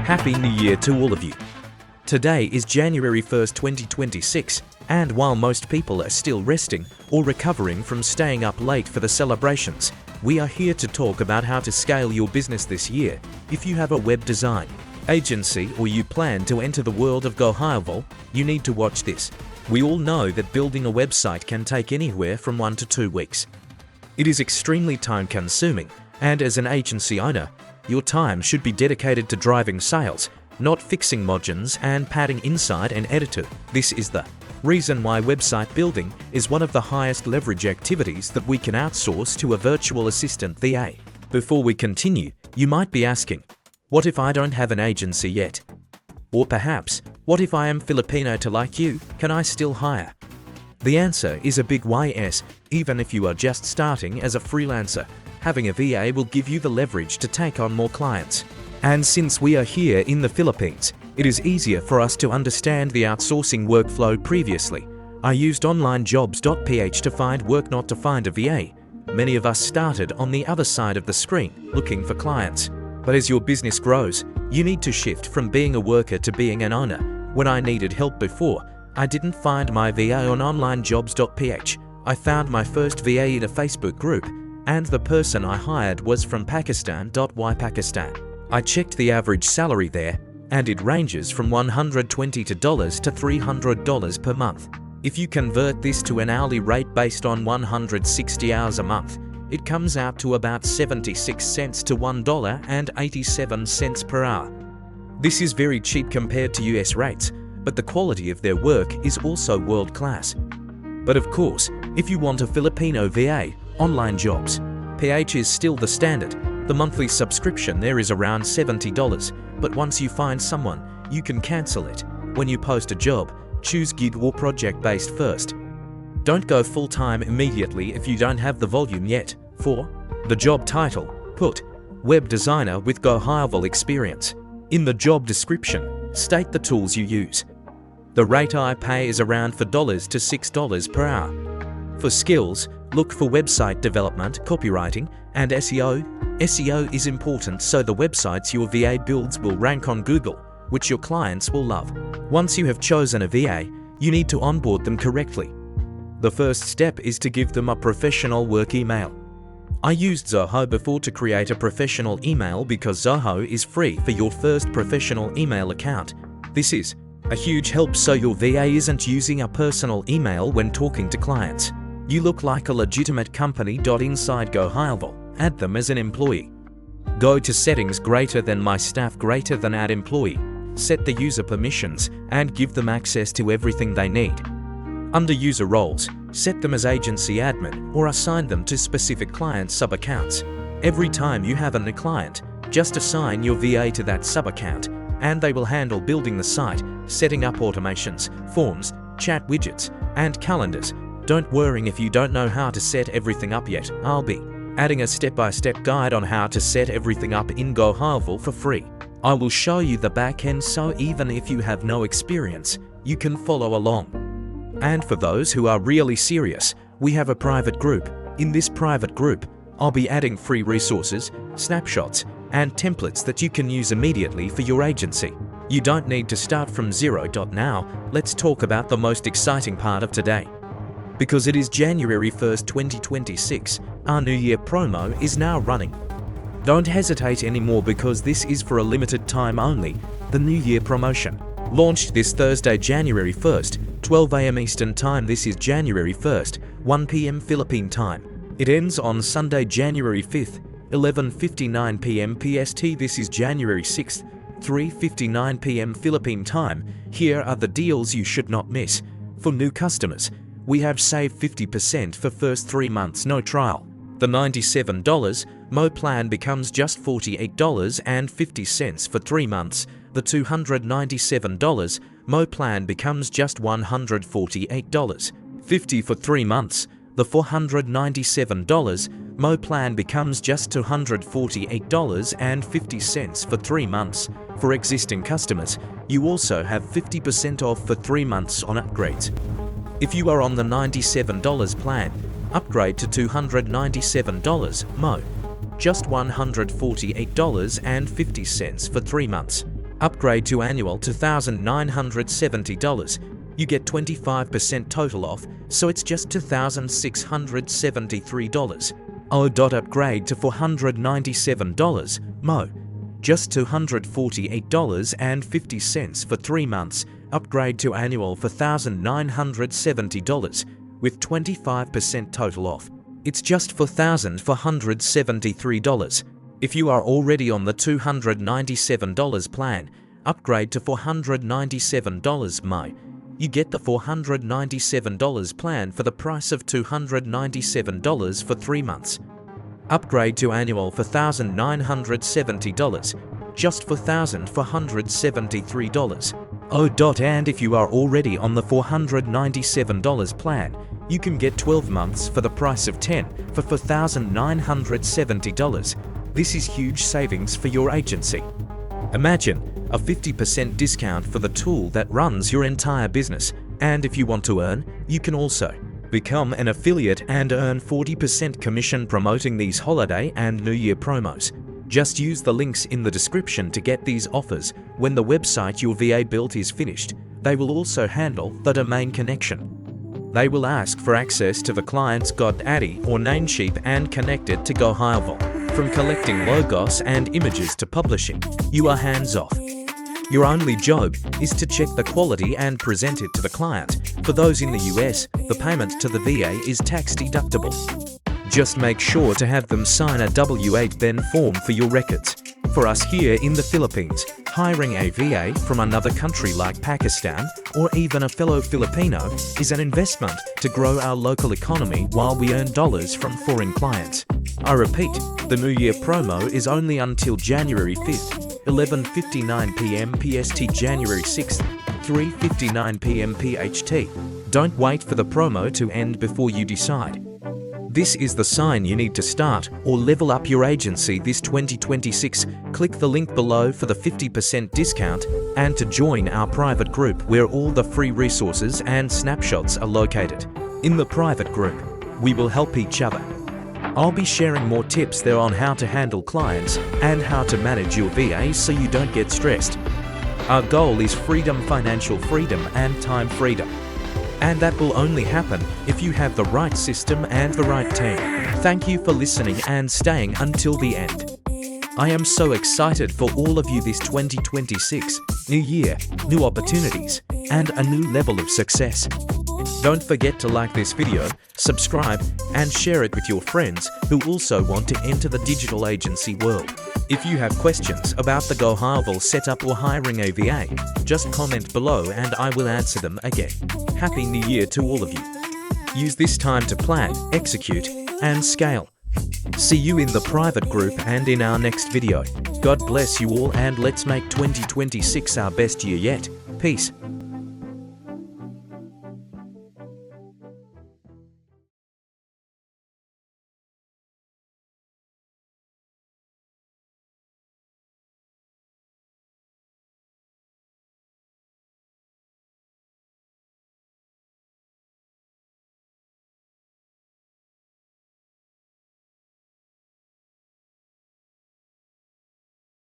Happy New Year to all of you. Today is January 1st, 2026, and while most people are still resting or recovering from staying up late for the celebrations, we are here to talk about how to scale your business this year. If you have a web design agency or you plan to enter the world of GoHighLevel, you need to watch this. We all know that building a website can take anywhere from 1 to 2 weeks. It is extremely time-consuming, and as an agency owner, your time should be dedicated to driving sales, not fixing margins and padding inside an editor. This is the reason why website building is one of the highest leverage activities that we can outsource to a virtual assistant VA. Before we continue, you might be asking, what if I don't have an agency yet? Or perhaps, what if I am Filipino like you, can I still hire? The answer is a big yes. Even if you are just starting as a freelancer, having a VA will give you the leverage to take on more clients. And since we are here in the Philippines, it is easier for us to understand the outsourcing workflow. Previously, I used OnlineJobs.ph to find work, not to find a VA. Many of us started on the other side of the screen, looking for clients. But as your business grows, you need to shift from being a worker to being an owner. When I needed help before, I didn't find my VA on OnlineJobs.ph. I found my first VA in a Facebook group, and the person I hired was from Pakistan. Why Pakistan? I checked the average salary there, and it ranges from $120 to $300 per month. If you convert this to an hourly rate based on 160 hours a month, it comes out to about 76 cents to $1.87 per hour. This is very cheap compared to US rates, but the quality of their work is also world-class. But of course, if you want a Filipino VA, OnlineJobs.ph is still the standard. The monthly subscription there is around $70, but once you find someone, you can cancel it. When you post a job, choose gig or project-based first. Don't go full-time immediately if you don't have the volume yet. For the job title, put Web Designer with GoHighLevel Experience. In the job description, state the tools you use. The rate I pay is around $4 to $6 per hour. For skills, look for website development, copywriting, and SEO. SEO is important so the websites your VA builds will rank on Google, which your clients will love. Once you have chosen a VA, you need to onboard them correctly. The first step is to give them a professional work email. I used Zoho before to create a professional email because Zoho is free for your first professional email account. This is a huge help so your VA isn't using a personal email when talking to clients. You look like a legitimate company. Inside GoHighLevel, add them as an employee. Go to settings greater than my staff greater than add employee. Set the user permissions and give them access to everything they need. Under user roles, set them as agency admin or assign them to specific client sub-accounts. Every time you have a new client, just assign your VA to that sub-account and they will handle building the site, setting up automations, forms, chat widgets, and calendars. Don't worry if you don't know how to set everything up yet. I'll be adding a step-by-step guide on how to set everything up in GoHighLevel for free. I will show you the back end so even if you have no experience, you can follow along. And for those who are really serious, we have a private group. In this private group, I'll be adding free resources, snapshots, and templates that you can use immediately for your agency. You don't need to start from zero. Now, let's talk about the most exciting part of today. Because it is January 1st, 2026, our New Year promo is now running. Don't hesitate anymore because this is for a limited time only. The New Year promotion launched this Thursday, January 1st, 12 AM Eastern Time. This is January 1st, 1 PM Philippine Time. It ends on Sunday, January 5th, 11:59 PM PST. This is January 6th, 3:59 PM Philippine Time. Here are the deals you should not miss. For new customers, we have saved 50% for first 3 months, no trial. The $97 Mo plan becomes just $48.50 for 3 months. The $297 Mo plan becomes just $148.50 for 3 months. The $497 Mo plan becomes just $248.50 for 3 months. For existing customers, you also have 50% off for 3 months on upgrades. If you are on the $97 plan, upgrade to $297 Mo. Just $148.50 for 3 months. Upgrade to annual to $2,970. You get 25% total off, so it's just $2,673. Upgrade to $497. Mo. Just $248.50 for 3 months. Upgrade to annual for $1,970 with 25% total off. It's just $4,473. If you are already on the $297 plan, upgrade to $497 Mo. You get the $497 plan for the price of $297 for 3 months. Upgrade to annual for $1,970, just $4,473. And if you are already on the $497 plan, you can get 12 months for the price of 10 for $4,970. This is huge savings for your agency. Imagine a 50% discount for the tool that runs your entire business. And if you want to earn, you can also become an affiliate and earn 40% commission promoting these holiday and New Year promos. Just use the links in the description to get these offers. When the website your VA built is finished, they will also handle the domain connection. They will ask for access to the client's GoDaddy or Namecheap and connect it to GoHighLevel. From collecting logos and images to publishing, you are hands-off. Your only job is to check the quality and present it to the client. For those in the US, the payment to the VA is tax deductible. Just make sure to have them sign a W-8 form for your records. For us here in the Philippines, hiring a VA from another country like Pakistan or even a fellow Filipino is an investment to grow our local economy while we earn dollars from foreign clients. I repeat, the New Year promo is only until January 5th, 11:59 p.m. PST, January 6th, 3:59 p.m. PHT. Don't wait for the promo to end before you decide. This is the sign you need to start or level up your agency this 2026. Click the link below for the 50% discount and to join our private group where all the free resources and snapshots are located. In the private group, we will help each other. I'll be sharing more tips there on how to handle clients and how to manage your VA so you don't get stressed. Our goal is freedom, financial freedom and time freedom. And that will only happen if you have the right system and the right team. Thank you for listening and staying until the end. I am so excited for all of you this 2026, new year, new opportunities, and a new level of success. Don't forget to like this video, subscribe, and share it with your friends who also want to enter the digital agency world. If you have questions about the GoHighLevel setup or hiring a VA, just comment below and I will answer them again. Happy New Year to all of you. Use this time to plan, execute, and scale. See you in the private group and in our next video. God bless you all and let's make 2026 our best year yet. Peace.